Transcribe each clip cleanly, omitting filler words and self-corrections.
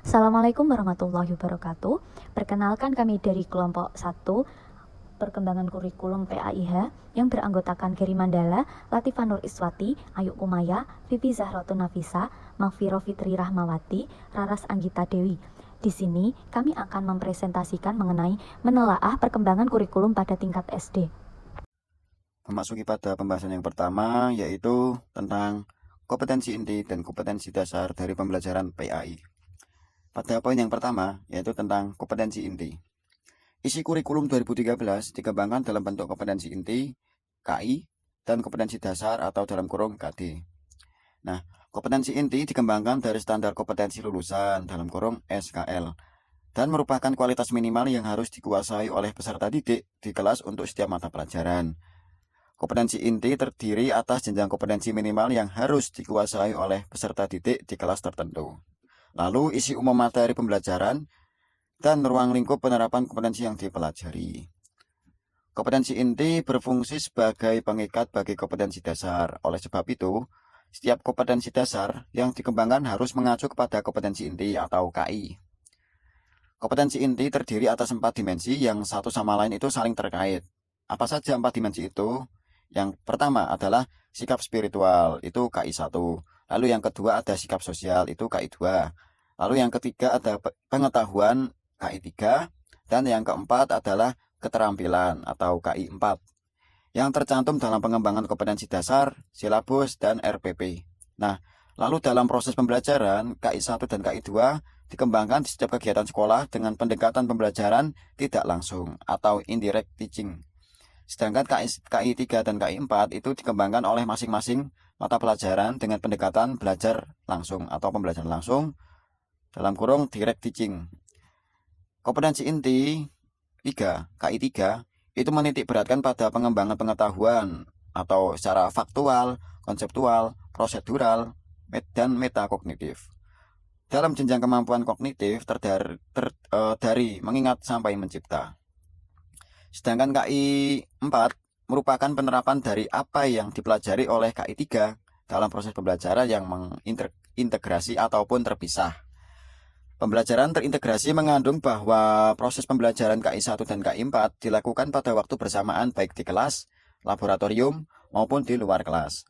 Assalamualaikum warahmatullahi wabarakatuh. Perkenalkan kami dari kelompok 1 Perkembangan Kurikulum PAIH yang beranggotakan Geri Mandala, Latifah Nur Iswati, Ayu Umaya, Vivi Zahratun Nafisa, Magfiro Fitri Rahmawati, Raras Anggita Dewi. Di sini kami akan mempresentasikan mengenai menelaah perkembangan kurikulum pada tingkat SD. Memasuki pada pembahasan yang pertama, yaitu tentang kompetensi inti dan kompetensi dasar dari pembelajaran PAI. Pada poin yang pertama, yaitu tentang kompetensi inti. Isi kurikulum 2013 dikembangkan dalam bentuk kompetensi inti, KI, dan kompetensi dasar atau dalam kurung KD. Nah, kompetensi inti dikembangkan dari standar kompetensi lulusan dalam kurung SKL dan merupakan kualitas minimal yang harus dikuasai oleh peserta didik di kelas untuk setiap mata pelajaran. Kompetensi inti terdiri atas jenjang kompetensi minimal yang harus dikuasai oleh peserta didik di kelas tertentu. Lalu isi umum materi pembelajaran dan ruang lingkup penerapan kompetensi yang dipelajari. Kompetensi inti berfungsi sebagai pengikat bagi kompetensi dasar. Oleh sebab itu, setiap kompetensi dasar yang dikembangkan harus mengacu kepada kompetensi inti atau KI. Kompetensi inti terdiri atas 4 dimensi yang satu sama lain itu saling terkait. Apa saja 4 dimensi itu? Yang pertama adalah sikap spiritual, itu KI 1. Lalu yang kedua ada sikap sosial, itu KI 2. Lalu yang ketiga ada pengetahuan, KI 3. Dan yang keempat adalah keterampilan atau KI 4. Yang tercantum dalam pengembangan kompetensi dasar, silabus, dan RPP. Nah, lalu dalam proses pembelajaran, KI 1 dan KI 2 dikembangkan di setiap kegiatan sekolah dengan pendekatan pembelajaran tidak langsung atau indirect teaching. Sedangkan KI 3 dan KI 4 itu dikembangkan oleh masing-masing mata pelajaran dengan pendekatan belajar langsung atau pembelajaran langsung dalam kurung direct teaching. Kompetensi inti 3, KI 3 itu menitik beratkan pada pengembangan pengetahuan atau secara faktual, konseptual, prosedural, dan metakognitif. Dalam jenjang kemampuan kognitif dari mengingat sampai mencipta. Sedangkan KI 4 merupakan penerapan dari apa yang dipelajari oleh KI 3 dalam proses pembelajaran yang mengintegrasi ataupun terpisah. Pembelajaran terintegrasi mengandung bahwa proses pembelajaran KI 1 dan KI 4 dilakukan pada waktu bersamaan baik di kelas, laboratorium, maupun di luar kelas.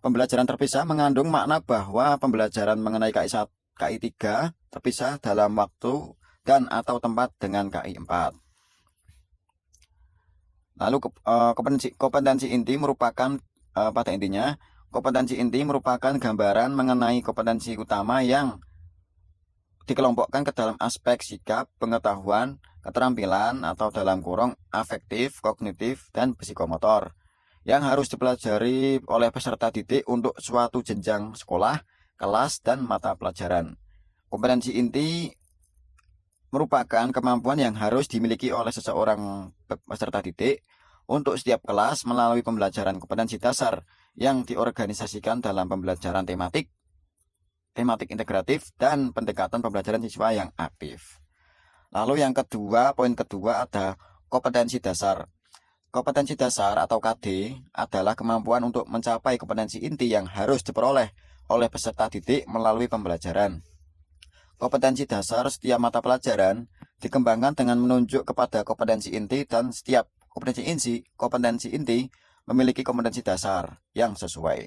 Pembelajaran terpisah mengandung makna bahwa pembelajaran mengenai KI 1, KI 3 terpisah dalam waktu dan atau tempat dengan KI 4. Lalu kompetensi inti merupakan pada intinya kompetensi inti merupakan gambaran mengenai kompetensi utama yang dikelompokkan ke dalam aspek sikap, pengetahuan, keterampilan atau dalam kurung afektif, kognitif, dan psikomotor yang harus dipelajari oleh peserta didik untuk suatu jenjang sekolah, kelas, dan mata pelajaran. Kompetensi inti merupakan kemampuan yang harus dimiliki oleh seseorang peserta didik untuk setiap kelas melalui pembelajaran kompetensi dasar yang diorganisasikan dalam pembelajaran tematik integratif, dan pendekatan pembelajaran siswa yang aktif. Lalu yang kedua, poin kedua ada kompetensi dasar. Kompetensi dasar atau KD adalah kemampuan untuk mencapai kompetensi inti yang harus diperoleh oleh peserta didik melalui pembelajaran. Kompetensi dasar setiap mata pelajaran dikembangkan dengan menunjuk kepada kompetensi inti dan setiap kompetensi inti memiliki kompetensi dasar yang sesuai.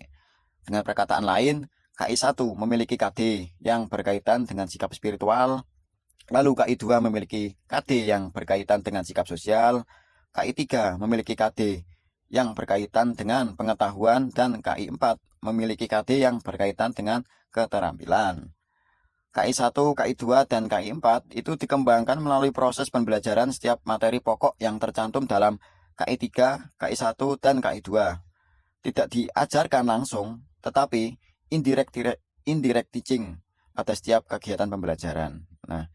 Dengan perkataan lain, KI 1 memiliki KD yang berkaitan dengan sikap spiritual, lalu KI 2 memiliki KD yang berkaitan dengan sikap sosial, KI 3 memiliki KD yang berkaitan dengan pengetahuan, dan KI 4 memiliki KD yang berkaitan dengan keterampilan. KI 1, KI 2, dan KI 4 itu dikembangkan melalui proses pembelajaran setiap materi pokok yang tercantum dalam KI 3, KI 1, dan KI 2. Tidak diajarkan langsung, tetapi indirect teaching pada setiap kegiatan pembelajaran. Nah,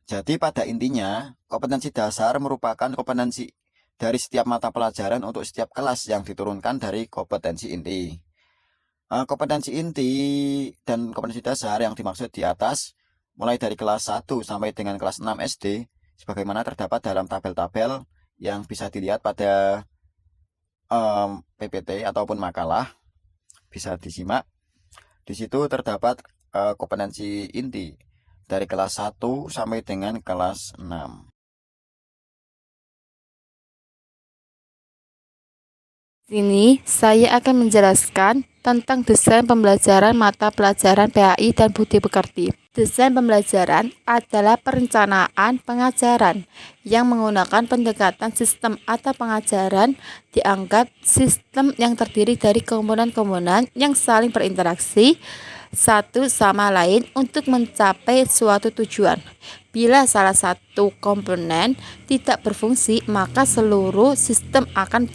jadi pada intinya, kompetensi dasar merupakan kompetensi dari setiap mata pelajaran untuk setiap kelas yang diturunkan dari kompetensi inti. Kompetensi inti dan kompetensi dasar yang dimaksud di atas mulai dari kelas 1 sampai dengan kelas 6 SD sebagaimana terdapat dalam tabel-tabel yang bisa dilihat pada PPT ataupun makalah, bisa disimak. Di situ terdapat kompetensi inti dari kelas 1 sampai dengan kelas 6. Sini saya akan menjelaskan tentang desain pembelajaran mata pelajaran PAI dan Budi Pekerti. Desain pembelajaran adalah perencanaan pengajaran yang menggunakan pendekatan sistem atau pengajaran dianggap sistem yang terdiri dari komponen-komponen yang saling berinteraksi satu sama lain untuk mencapai suatu tujuan. Bila salah satu komponen tidak berfungsi, maka seluruh sistem akan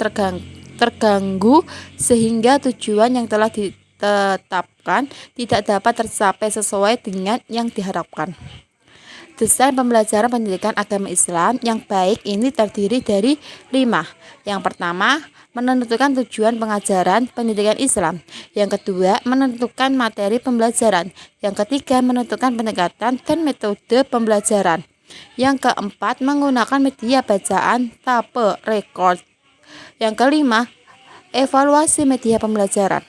terganggu sehingga tujuan yang telah ditetapkan tidak dapat tercapai sesuai dengan yang diharapkan. Desain pembelajaran pendidikan agama Islam yang baik ini terdiri dari 5. Yang pertama, menentukan tujuan pengajaran pendidikan Islam. Yang kedua, menentukan materi pembelajaran. Yang ketiga, menentukan pendekatan dan metode pembelajaran. Yang keempat, menggunakan media bacaan, tape, rekod. Yang kelima, evaluasi media pembelajaran.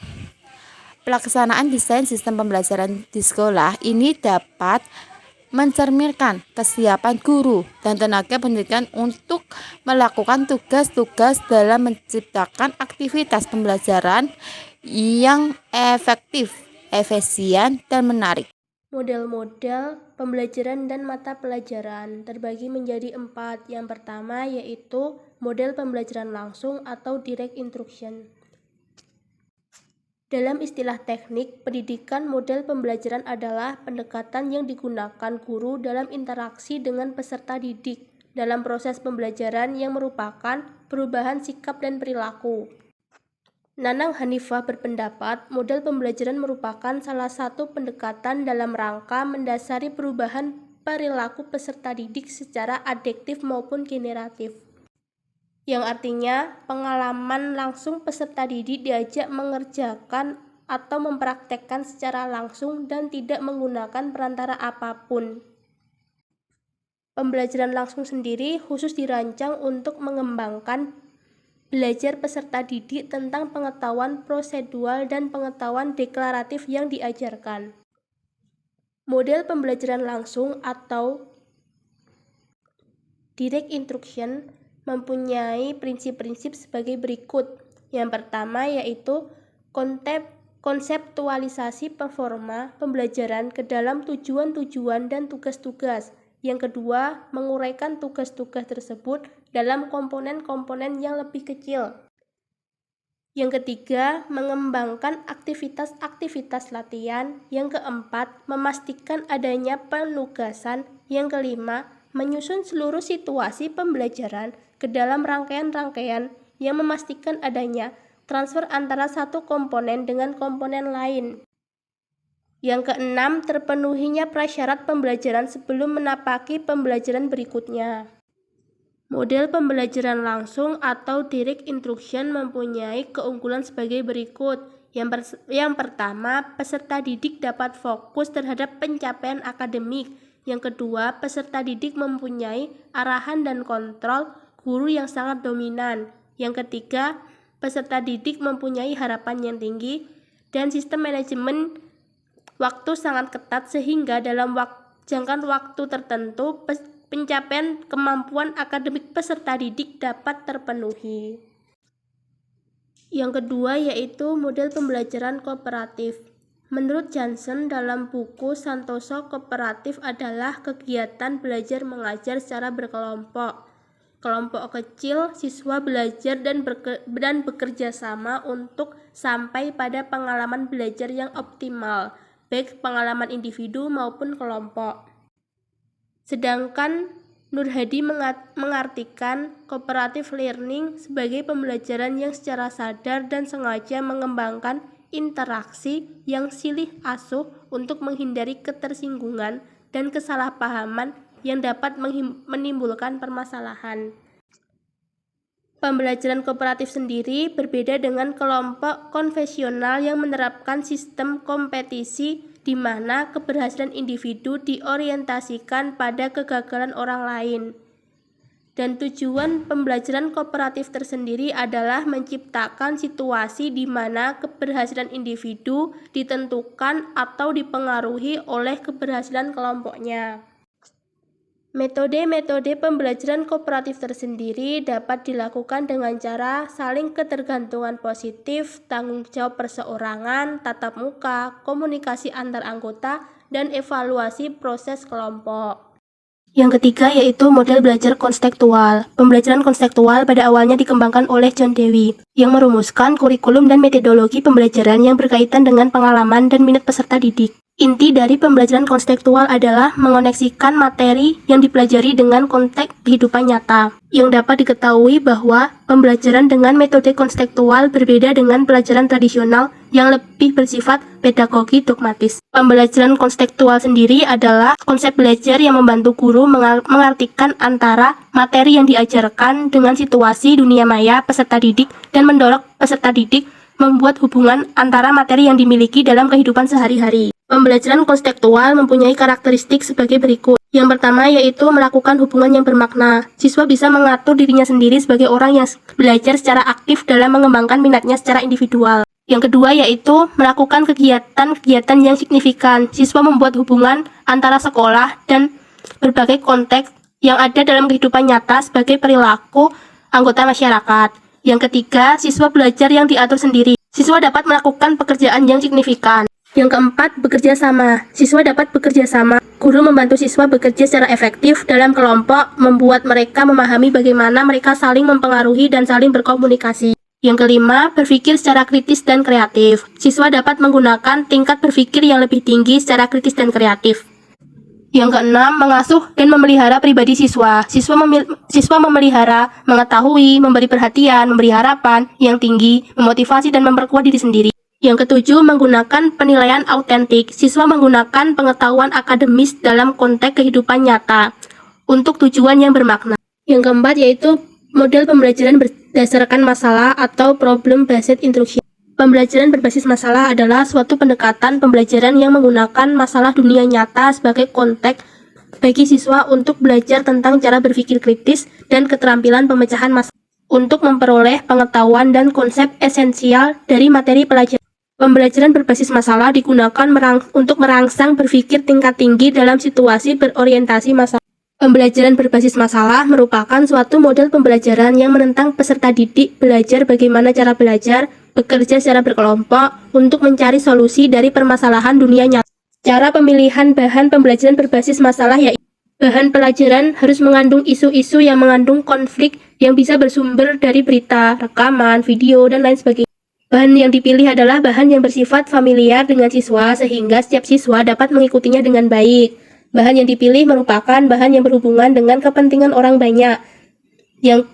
Pelaksanaan desain sistem pembelajaran di sekolah ini dapat mencerminkan kesiapan guru dan tenaga pendidikan untuk melakukan tugas-tugas dalam menciptakan aktivitas pembelajaran yang efektif, efisien, dan menarik. Model-model pembelajaran dan mata pelajaran terbagi menjadi 4. Yang pertama yaitu model pembelajaran langsung atau direct instruction. Dalam istilah teknik pendidikan, model pembelajaran adalah pendekatan yang digunakan guru dalam interaksi dengan peserta didik dalam proses pembelajaran yang merupakan perubahan sikap dan perilaku. Nanang Hanifah berpendapat model pembelajaran merupakan salah satu pendekatan dalam rangka mendasari perubahan perilaku peserta didik secara adektif maupun generatif. Yang artinya pengalaman langsung peserta didik diajak mengerjakan atau mempraktekkan secara langsung dan tidak menggunakan perantara apapun. Pembelajaran langsung sendiri khusus dirancang untuk mengembangkan belajar peserta didik tentang pengetahuan prosedural dan pengetahuan deklaratif yang diajarkan. Model pembelajaran langsung atau direct instruction mempunyai prinsip-prinsip sebagai berikut. Yang pertama yaitu konseptualisasi performa pembelajaran ke dalam tujuan-tujuan dan tugas-tugas. Yang kedua, menguraikan tugas-tugas tersebut dalam komponen-komponen yang lebih kecil. Yang ketiga, mengembangkan aktivitas-aktivitas latihan. Yang keempat, memastikan adanya penugasan. Yang kelima, menyusun seluruh situasi pembelajaran ke dalam rangkaian-rangkaian yang memastikan adanya transfer antara satu komponen dengan komponen lain. Yang keenam, terpenuhinya prasyarat pembelajaran sebelum menapaki pembelajaran berikutnya. Model pembelajaran langsung atau direct instruction mempunyai keunggulan sebagai berikut. Yang pertama, peserta didik dapat fokus terhadap pencapaian akademik. Yang kedua, peserta didik mempunyai arahan dan kontrol guru yang sangat dominan. Yang ketiga, peserta didik mempunyai harapan yang tinggi dan sistem manajemen waktu sangat ketat sehingga dalam jangka waktu tertentu pencapaian kemampuan akademik peserta didik dapat terpenuhi. Yang kedua yaitu model pembelajaran kooperatif. Menurut Johnson dalam buku Santoso, kooperatif adalah kegiatan belajar mengajar secara berkelompok. Kelompok kecil siswa belajar dan bekerja sama untuk sampai pada pengalaman belajar yang optimal, baik pengalaman individu maupun kelompok. Sedangkan Nur Hadi mengartikan cooperative learning sebagai pembelajaran yang secara sadar dan sengaja mengembangkan interaksi yang silih asuh untuk menghindari ketersinggungan dan kesalahpahaman yang dapat menimbulkan permasalahan. Pembelajaran kooperatif sendiri berbeda dengan kelompok konvensional yang menerapkan sistem kompetisi di mana keberhasilan individu diorientasikan pada kegagalan orang lain. Dan tujuan pembelajaran kooperatif tersendiri adalah menciptakan situasi di mana keberhasilan individu ditentukan atau dipengaruhi oleh keberhasilan kelompoknya. Metode-metode pembelajaran kooperatif tersendiri dapat dilakukan dengan cara saling ketergantungan positif, tanggung jawab perseorangan, tatap muka, komunikasi antar anggota, dan evaluasi proses kelompok. Yang ketiga yaitu model belajar konstektual. Pembelajaran konstektual pada awalnya dikembangkan oleh John Dewey yang merumuskan kurikulum dan metodologi pembelajaran yang berkaitan dengan pengalaman dan minat peserta didik. Inti dari pembelajaran konstektual adalah mengoneksikan materi yang dipelajari dengan konteks kehidupan nyata. Yang dapat diketahui bahwa pembelajaran dengan metode konstektual berbeda dengan pelajaran tradisional yang lebih bersifat pedagogi dogmatis. Pembelajaran konstektual sendiri adalah konsep belajar yang membantu guru mengartikan antara materi yang diajarkan dengan situasi dunia maya peserta didik dan mendorong peserta didik membuat hubungan antara materi yang dimiliki dalam kehidupan sehari-hari. Pembelajaran konstektual mempunyai karakteristik sebagai berikut. Yang pertama yaitu melakukan hubungan yang bermakna. Siswa bisa mengatur dirinya sendiri sebagai orang yang belajar secara aktif dalam mengembangkan minatnya secara individual. Yang kedua yaitu melakukan kegiatan-kegiatan yang signifikan. Siswa membuat hubungan antara sekolah dan berbagai konteks yang ada dalam kehidupan nyata sebagai perilaku anggota masyarakat. Yang ketiga, siswa belajar yang diatur sendiri. Siswa dapat melakukan pekerjaan yang signifikan. Yang keempat, bekerja sama. Siswa dapat bekerja sama. Guru membantu siswa bekerja secara efektif dalam kelompok, membuat mereka memahami bagaimana mereka saling mempengaruhi dan saling berkomunikasi. Yang kelima, berpikir secara kritis dan kreatif. Siswa dapat menggunakan tingkat berpikir yang lebih tinggi secara kritis dan kreatif. Yang keenam, mengasuh dan memelihara pribadi siswa. Siswa memelihara, mengetahui, memberi perhatian, memberi harapan yang tinggi, memotivasi dan memperkuat diri sendiri. Yang ketujuh, menggunakan penilaian autentik. Siswa menggunakan pengetahuan akademis dalam konteks kehidupan nyata untuk tujuan yang bermakna. Yang keempat yaitu model pembelajaran berdasarkan masalah atau problem-based instruction. Pembelajaran berbasis masalah adalah suatu pendekatan pembelajaran yang menggunakan masalah dunia nyata sebagai konteks bagi siswa untuk belajar tentang cara berpikir kritis dan keterampilan pemecahan masalah untuk memperoleh pengetahuan dan konsep esensial dari materi pelajaran. Pembelajaran berbasis masalah digunakan untuk merangsang berpikir tingkat tinggi dalam situasi berorientasi masalah. Pembelajaran berbasis masalah merupakan suatu model pembelajaran yang menentang peserta didik belajar bagaimana cara belajar, bekerja secara berkelompok untuk mencari solusi dari permasalahan dunia nyata. Cara pemilihan bahan pembelajaran berbasis masalah yaitu bahan pelajaran harus mengandung isu-isu yang mengandung konflik yang bisa bersumber dari berita, rekaman, video, dan lain sebagainya. Bahan yang dipilih adalah bahan yang bersifat familiar dengan siswa sehingga setiap siswa dapat mengikutinya dengan baik. Bahan yang dipilih merupakan bahan yang berhubungan dengan kepentingan orang banyak. Yang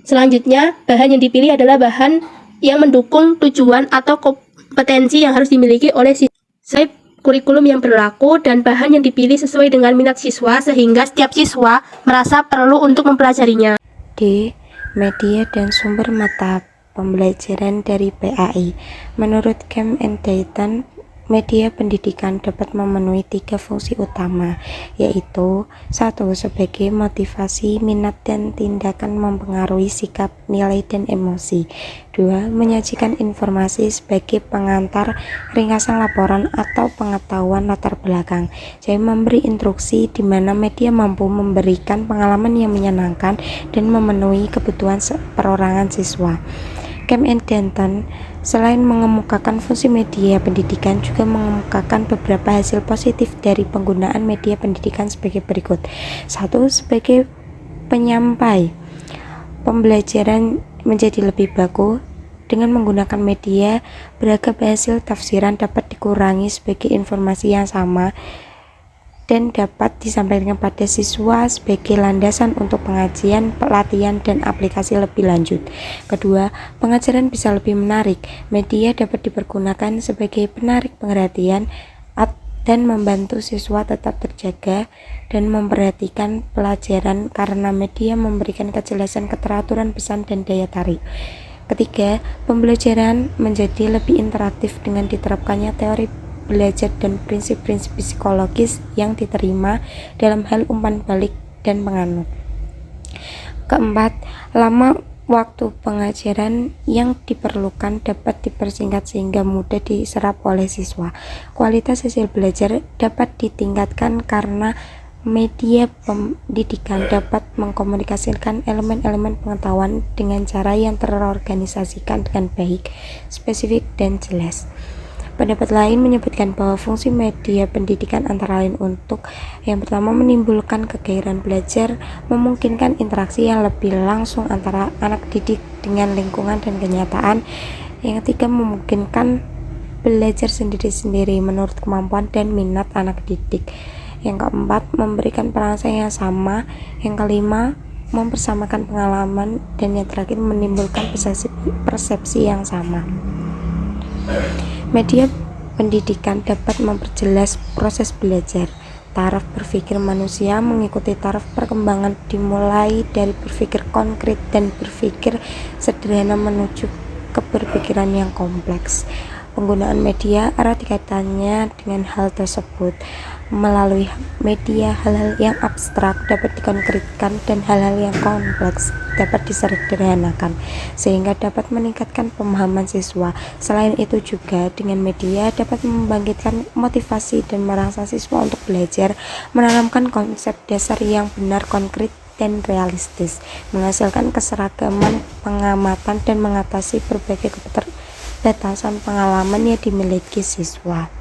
selanjutnya, bahan yang dipilih adalah bahan yang mendukung tujuan atau kompetensi yang harus dimiliki oleh siswa sesuai kurikulum yang berlaku, dan bahan yang dipilih sesuai dengan minat siswa sehingga setiap siswa merasa perlu untuk mempelajarinya. D. Media dan sumber mata pembelajaran dari PAI. Menurut Kemp and Dayton, media pendidikan dapat memenuhi 3 fungsi utama, yaitu 1. Sebagai motivasi, minat, dan tindakan mempengaruhi sikap, nilai, dan emosi. 2. Menyajikan informasi sebagai pengantar, ringkasan laporan, atau pengetahuan latar belakang. Jadi memberi instruksi di mana media mampu memberikan pengalaman yang menyenangkan dan memenuhi kebutuhan perorangan siswa. Kemp and Dayton selain mengemukakan fungsi media pendidikan juga mengemukakan beberapa hasil positif dari penggunaan media pendidikan sebagai berikut. 1. Sebagai penyampai, pembelajaran menjadi lebih baku. Dengan menggunakan media, beragam hasil tafsiran dapat dikurangi sebagai informasi yang sama dan dapat disampaikan pada siswa sebagai landasan untuk pengajian, pelatihan, dan aplikasi lebih lanjut. Kedua, pengajaran bisa lebih menarik. Media dapat dipergunakan sebagai penarik perhatian dan membantu siswa tetap terjaga dan memperhatikan pelajaran karena media memberikan kejelasan, keteraturan pesan, dan daya tarik. Ketiga, pembelajaran menjadi lebih interaktif dengan diterapkannya teori belajar dan prinsip-prinsip psikologis yang diterima dalam hal umpan balik dan penganut. Keempat, lama waktu pengajaran yang diperlukan dapat dipersingkat sehingga mudah diserap oleh siswa. Kualitas hasil belajar dapat ditingkatkan karena media pendidikan dapat mengkomunikasikan elemen-elemen pengetahuan dengan cara yang terorganisasikan dengan baik, spesifik, dan jelas. Pendapat lain menyebutkan bahwa fungsi media pendidikan antara lain untuk yang pertama menimbulkan kegairahan belajar, memungkinkan interaksi yang lebih langsung antara anak didik dengan lingkungan dan kenyataan. Yang ketiga memungkinkan belajar sendiri-sendiri menurut kemampuan dan minat anak didik. Yang keempat memberikan perasaan yang sama. Yang kelima mempersamakan pengalaman, dan yang terakhir menimbulkan persepsi yang sama. Media pendidikan dapat memperjelas proses belajar. Taraf berpikir manusia mengikuti taraf perkembangan dimulai dari berpikir konkret dan berpikir sederhana menuju ke berpikiran yang kompleks. Penggunaan media erat kaitannya dengan hal tersebut. Melalui media, hal-hal yang abstrak dapat dikonkretkan dan hal-hal yang kompleks dapat disederhanakan, sehingga dapat meningkatkan pemahaman siswa. Selain itu juga dengan media dapat membangkitkan motivasi dan merangsang siswa untuk belajar, menanamkan konsep dasar yang benar, konkret, dan realistis, menghasilkan keseragaman pengamatan dan mengatasi berbagai keterbatasan pengalaman yang dimiliki siswa.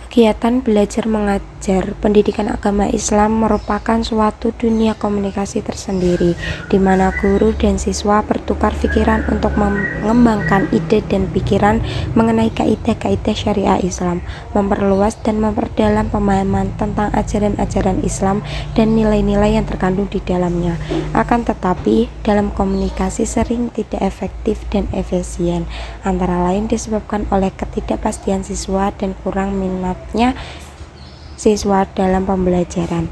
Kegiatan belajar mengajar pendidikan agama Islam merupakan suatu dunia komunikasi tersendiri, di mana guru dan siswa bertukar pikiran untuk mengembangkan ide dan pikiran mengenai kaidah-kaidah syariah Islam, memperluas dan memperdalam pemahaman tentang ajaran-ajaran Islam dan nilai-nilai yang terkandung di dalamnya. Akan tetapi, dalam komunikasi sering tidak efektif dan efisien, antara lain disebabkan oleh ketidakpastian siswa dan kurang minat siswa dalam pembelajaran.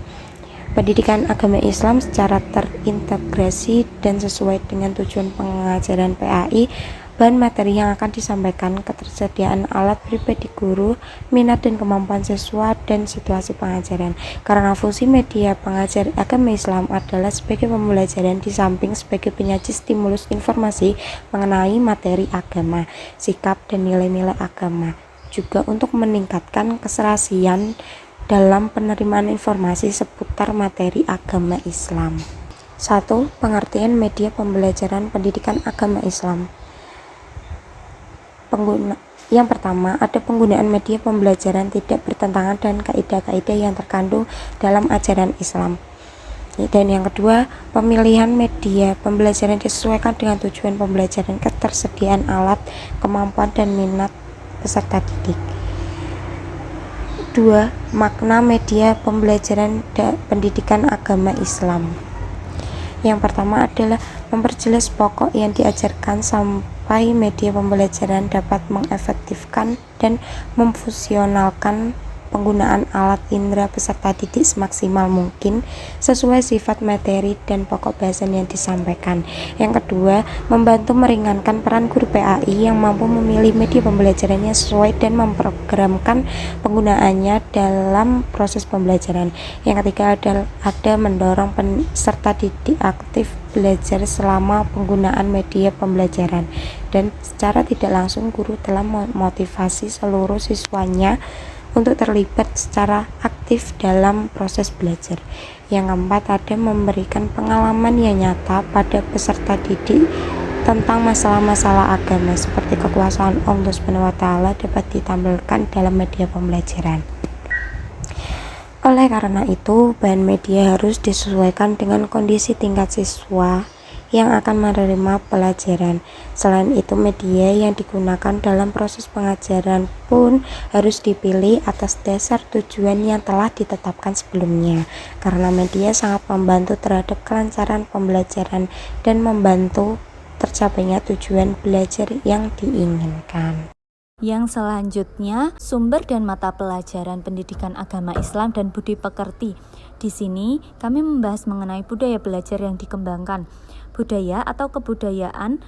Pendidikan agama Islam secara terintegrasi dan sesuai dengan tujuan pengajaran PAI, bahan materi yang akan disampaikan, ketersediaan alat pribadi guru, minat dan kemampuan siswa, dan situasi pengajaran. Karena fungsi media pengajar agama Islam adalah sebagai pembelajaran di samping sebagai penyaji stimulus informasi mengenai materi agama, sikap, dan nilai-nilai agama, juga untuk meningkatkan keserasian dalam penerimaan informasi seputar materi agama Islam. 1. Pengertian media pembelajaran pendidikan agama Islam. Yang pertama, ada penggunaan media pembelajaran tidak bertentangan dengan kaidah-kaidah yang terkandung dalam ajaran Islam. Dan yang kedua, pemilihan media pembelajaran disesuaikan dengan tujuan pembelajaran, ketersediaan alat, kemampuan, dan minat peserta didik. 2. Makna media pembelajaran pendidikan agama Islam. Yang pertama adalah memperjelas pokok yang diajarkan sampai media pembelajaran dapat mengefektifkan dan memfungsionalkan penggunaan alat indera peserta didik semaksimal mungkin sesuai sifat materi dan pokok bahasan yang disampaikan. Yang kedua, membantu meringankan peran guru PAI yang mampu memilih media pembelajarannya sesuai dan memprogramkan penggunaannya dalam proses pembelajaran. Yang ketiga ada mendorong peserta didik aktif belajar selama penggunaan media pembelajaran, dan secara tidak langsung guru telah memotivasi seluruh siswanya untuk terlibat secara aktif dalam proses belajar. Yang keempat, ada memberikan pengalaman yang nyata pada peserta didik tentang masalah-masalah agama seperti kekuasaan Allah SWT dapat ditampilkan dalam media pembelajaran. Oleh karena itu, bahan media harus disesuaikan dengan kondisi tingkat siswa yang akan menerima pelajaran. Selain itu, media yang digunakan dalam proses pengajaran pun harus dipilih atas dasar tujuan yang telah ditetapkan sebelumnya, karena media sangat membantu terhadap kelancaran pembelajaran dan membantu tercapainya tujuan belajar yang diinginkan. Yang selanjutnya, sumber dan mata pelajaran pendidikan agama Islam dan budi pekerti. Di sini, kami membahas mengenai budaya belajar yang dikembangkan. Budaya atau kebudayaan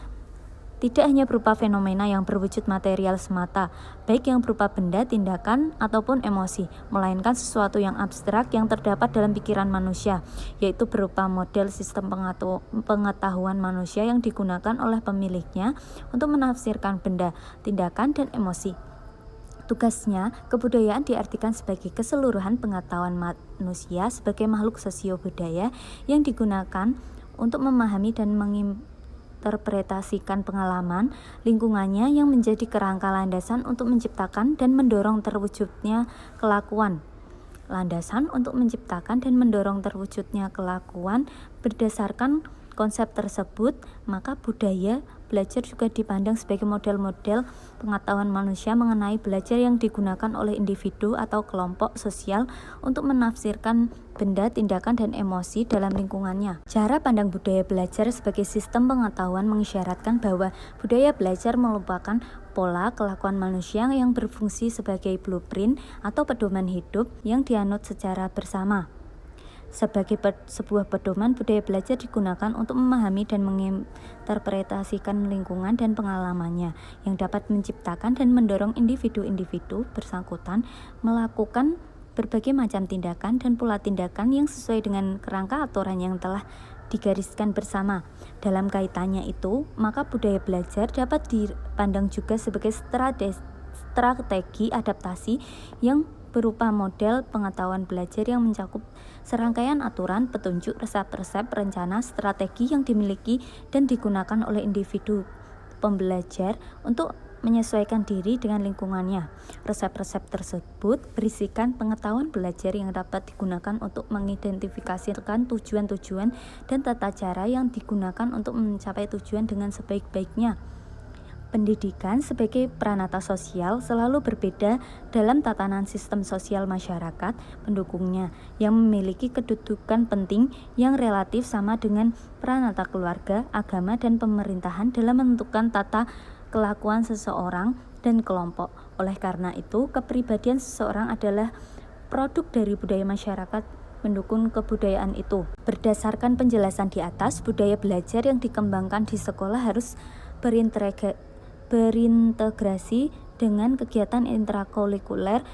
tidak hanya berupa fenomena yang berwujud material semata, baik yang berupa benda, tindakan, ataupun emosi, melainkan sesuatu yang abstrak yang terdapat dalam pikiran manusia, yaitu berupa model sistem pengetahuan manusia yang digunakan oleh pemiliknya untuk menafsirkan benda, tindakan, dan emosi. Tugasnya, kebudayaan diartikan sebagai keseluruhan pengetahuan manusia sebagai makhluk sosio-budaya yang digunakan untuk memahami dan menginterpretasikan pengalaman lingkungannya yang menjadi kerangka landasan untuk menciptakan dan mendorong terwujudnya kelakuan. Berdasarkan konsep tersebut, maka budaya belajar juga dipandang sebagai model-model pengetahuan manusia mengenai belajar yang digunakan oleh individu atau kelompok sosial untuk menafsirkan benda, tindakan, dan emosi dalam lingkungannya. Cara pandang budaya belajar sebagai sistem pengetahuan mengisyaratkan bahwa budaya belajar merupakan pola kelakuan manusia yang berfungsi sebagai blueprint atau pedoman hidup yang dianut secara bersama. Sebagai sebuah pedoman, budaya belajar digunakan untuk memahami dan menginterpretasikan lingkungan dan pengalamannya yang dapat menciptakan dan mendorong individu-individu bersangkutan melakukan berbagai macam tindakan dan pola tindakan yang sesuai dengan kerangka aturan yang telah digariskan bersama. Dalam kaitannya itu, maka budaya belajar dapat dipandang juga sebagai strategi adaptasi yang berupa model pengetahuan belajar yang mencakup serangkaian aturan, petunjuk, resep-resep, rencana, strategi yang dimiliki dan digunakan oleh individu pembelajar untuk menyesuaikan diri dengan lingkungannya. Resep-resep tersebut berisikan pengetahuan belajar yang dapat digunakan untuk mengidentifikasikan tujuan-tujuan dan tata cara yang digunakan untuk mencapai tujuan dengan sebaik-baiknya. Pendidikan sebagai pranata sosial selalu berbeda dalam tatanan sistem sosial masyarakat pendukungnya yang memiliki kedudukan penting yang relatif sama dengan pranata keluarga, agama, dan pemerintahan dalam menentukan tata kelakuan seseorang dan kelompok. Oleh karena itu, kepribadian seseorang adalah produk dari budaya masyarakat mendukung kebudayaan itu. Berdasarkan penjelasan di atas, budaya belajar yang dikembangkan di sekolah harus berintegrasi dengan kegiatan intrakurikuler,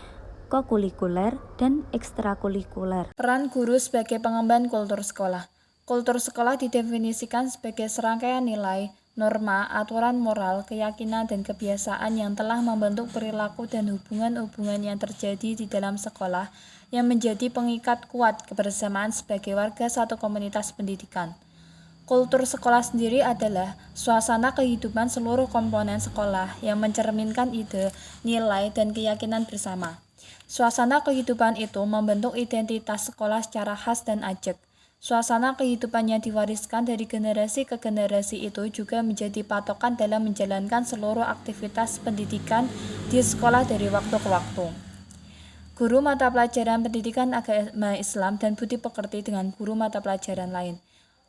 kokurikuler, dan ekstrakurikuler. Peran guru sebagai pengemban kultur sekolah. Kultur sekolah didefinisikan sebagai serangkaian nilai, norma, aturan moral, keyakinan, dan kebiasaan yang telah membentuk perilaku dan hubungan-hubungan yang terjadi di dalam sekolah yang menjadi pengikat kuat kebersamaan sebagai warga satu komunitas pendidikan. Kultur sekolah sendiri adalah suasana kehidupan seluruh komponen sekolah yang mencerminkan ide, nilai, dan keyakinan bersama. Suasana kehidupan itu membentuk identitas sekolah secara khas dan ajeg. Suasana kehidupan yang diwariskan dari generasi ke generasi itu juga menjadi patokan dalam menjalankan seluruh aktivitas pendidikan di sekolah dari waktu ke waktu. Guru mata pelajaran pendidikan agama Islam dan budi pekerti dengan guru mata pelajaran lain.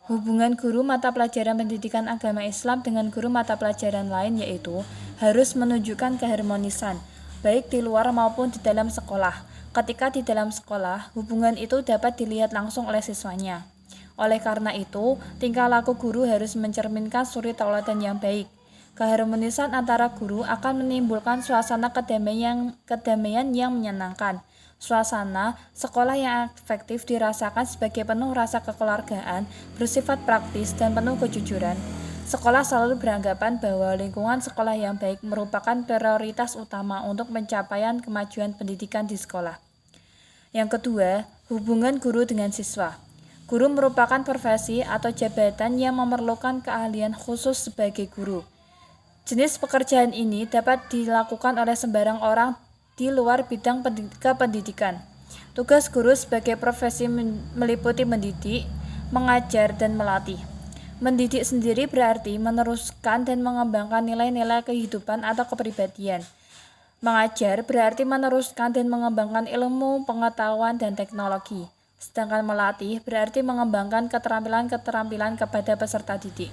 Hubungan guru mata pelajaran pendidikan agama Islam dengan guru mata pelajaran lain yaitu harus menunjukkan keharmonisan, baik di luar maupun di dalam sekolah. Ketika di dalam sekolah, hubungan itu dapat dilihat langsung oleh siswanya. Oleh karena itu, tingkah laku guru harus mencerminkan suri tauladan yang baik. Keharmonisan antara guru akan menimbulkan suasana kedamaian yang menyenangkan. Suasana sekolah yang efektif dirasakan sebagai penuh rasa kekeluargaan, bersifat praktis, dan penuh kejujuran. Sekolah selalu beranggapan bahwa lingkungan sekolah yang baik merupakan prioritas utama untuk pencapaian kemajuan pendidikan di sekolah. Yang kedua, hubungan guru dengan siswa. Guru merupakan profesi atau jabatan yang memerlukan keahlian khusus sebagai guru. Jenis pekerjaan ini dapat dilakukan oleh sembarang orang di luar bidang kependidikan. Tugas guru sebagai profesi meliputi mendidik, mengajar, dan melatih. Mendidik sendiri berarti meneruskan dan mengembangkan nilai-nilai kehidupan atau kepribadian. Mengajar berarti meneruskan dan mengembangkan ilmu, pengetahuan, dan teknologi. Sedangkan melatih berarti mengembangkan keterampilan-keterampilan kepada peserta didik.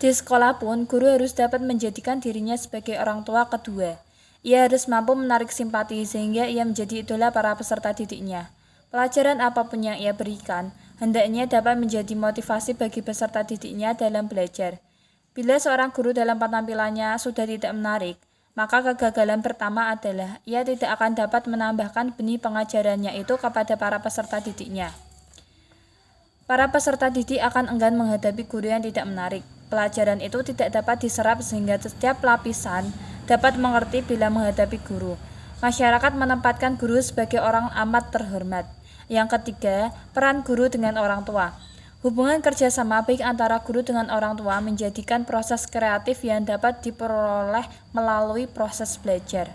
Di sekolah pun, guru harus dapat menjadikan dirinya sebagai orang tua kedua. Ia harus mampu menarik simpati sehingga ia menjadi idola para peserta didiknya. Pelajaran apapun yang ia berikan, hendaknya dapat menjadi motivasi bagi peserta didiknya dalam belajar. Bila seorang guru dalam penampilannya sudah tidak menarik, maka kegagalan pertama adalah ia tidak akan dapat menambahkan benih pengajarannya itu kepada para peserta didiknya. Para peserta didik akan enggan menghadapi guru yang tidak menarik. Pelajaran itu tidak dapat diserap sehingga setiap lapisan dapat mengerti bila menghadapi guru. Masyarakat menempatkan guru sebagai orang amat terhormat. Yang ketiga, peran guru dengan orang tua. Hubungan kerjasama baik antara guru dengan orang tua menjadikan proses kreatif yang dapat diperoleh melalui proses belajar.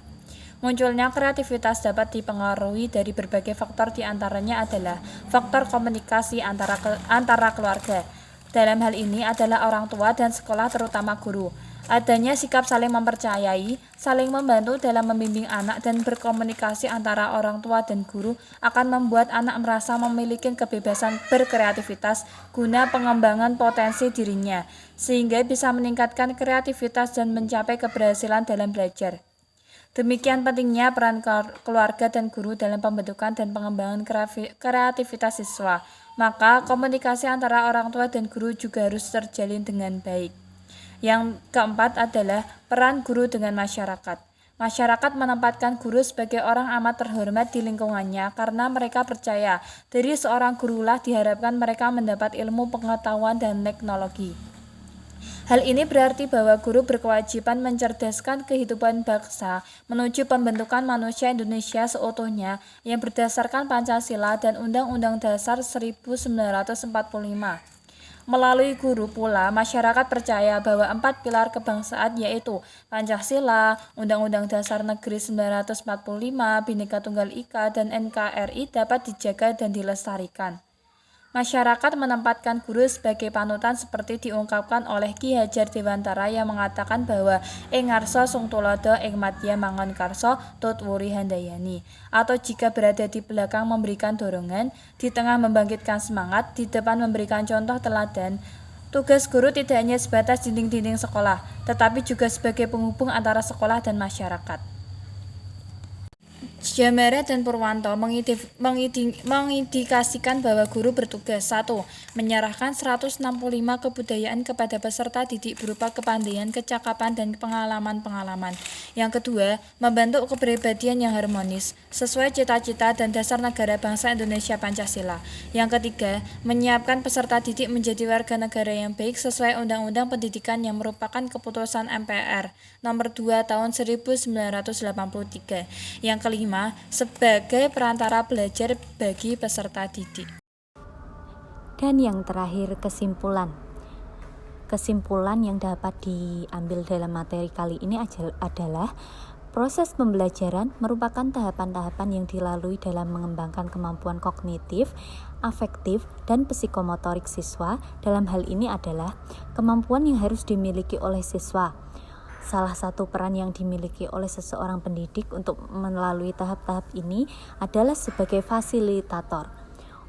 Munculnya kreativitas dapat dipengaruhi dari berbagai faktor, diantaranya adalah faktor komunikasi antara keluarga. Dalam hal ini adalah orang tua dan sekolah, terutama guru. Adanya sikap saling mempercayai, saling membantu dalam membimbing anak, dan berkomunikasi antara orang tua dan guru akan membuat anak merasa memiliki kebebasan berkreativitas guna pengembangan potensi dirinya, sehingga bisa meningkatkan kreativitas dan mencapai keberhasilan dalam belajar. Demikian pentingnya peran keluarga dan guru dalam pembentukan dan pengembangan kreativitas siswa. Maka komunikasi antara orang tua dan guru juga harus terjalin dengan baik. Yang keempat adalah peran guru dengan masyarakat. Masyarakat menempatkan guru sebagai orang amat terhormat di lingkungannya karena mereka percaya dari seorang gurulah diharapkan mereka mendapat ilmu, pengetahuan, dan teknologi. Hal ini berarti bahwa guru berkewajiban mencerdaskan kehidupan bangsa menuju pembentukan manusia Indonesia seutuhnya yang berdasarkan Pancasila dan Undang-Undang Dasar 1945. Melalui guru pula, masyarakat percaya bahwa 4 pilar kebangsaan yaitu Pancasila, Undang-Undang Dasar Negeri 1945, Bhinneka Tunggal Ika, dan NKRI dapat dijaga dan dilestarikan. Masyarakat menempatkan guru sebagai panutan seperti diungkapkan oleh Ki Hajar Dewantara yang mengatakan bahwa ing ngarsa sung tulodo ing madya mangon karso tut wuri handayani, atau jika berada di belakang memberikan dorongan, di tengah membangkitkan semangat, di depan memberikan contoh teladan. Tugas guru tidak hanya sebatas dinding-dinding sekolah, tetapi juga sebagai penghubung antara sekolah dan masyarakat. Jamara dan Purwanto mengindikasikan bahwa guru bertugas 1. Menyerahkan 165 kebudayaan kepada peserta didik berupa kepandaian, kecakapan, dan pengalaman-pengalaman. Yang kedua, membentuk kepribadian yang harmonis, sesuai cita-cita dan dasar negara bangsa Indonesia Pancasila. Yang ketiga, menyiapkan peserta didik menjadi warga negara yang baik sesuai Undang-Undang Pendidikan yang merupakan keputusan MPR nomor 2 tahun 1983. Yang kelima, sebagai perantara belajar bagi peserta didik. Dan yang terakhir, kesimpulan. Kesimpulan yang dapat diambil dalam materi kali ini adalah proses pembelajaran merupakan tahapan-tahapan yang dilalui dalam mengembangkan kemampuan kognitif, afektif, dan psikomotorik siswa. Dalam hal ini adalah kemampuan yang harus dimiliki oleh siswa. Salah satu peran yang dimiliki oleh seseorang pendidik untuk melalui tahap-tahap ini adalah sebagai fasilitator.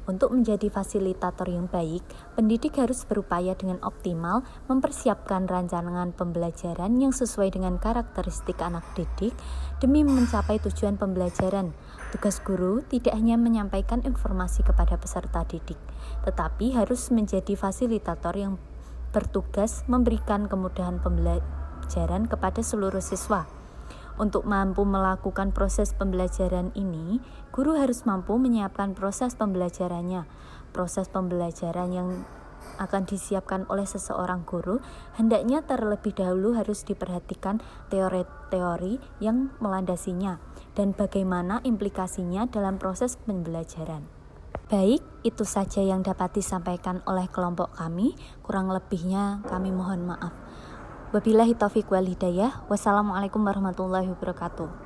Untuk menjadi fasilitator yang baik, pendidik harus berupaya dengan optimal mempersiapkan rancangan pembelajaran yang sesuai dengan karakteristik anak didik demi mencapai tujuan pembelajaran. Tugas guru tidak hanya menyampaikan informasi kepada peserta didik, tetapi harus menjadi fasilitator yang bertugas memberikan kemudahan pembelajaran kepada seluruh siswa. Untuk mampu melakukan proses pembelajaran ini, guru harus mampu menyiapkan proses pembelajarannya. Proses pembelajaran yang akan disiapkan oleh seseorang guru hendaknya terlebih dahulu harus diperhatikan teori-teori yang melandasinya dan bagaimana implikasinya dalam proses pembelajaran. Baik, itu saja yang dapat disampaikan oleh kelompok kami. Kurang lebihnya kami mohon maaf. Wabillahi taufiq wal hidayah. Wassalamualaikum warahmatullahi wabarakatuh.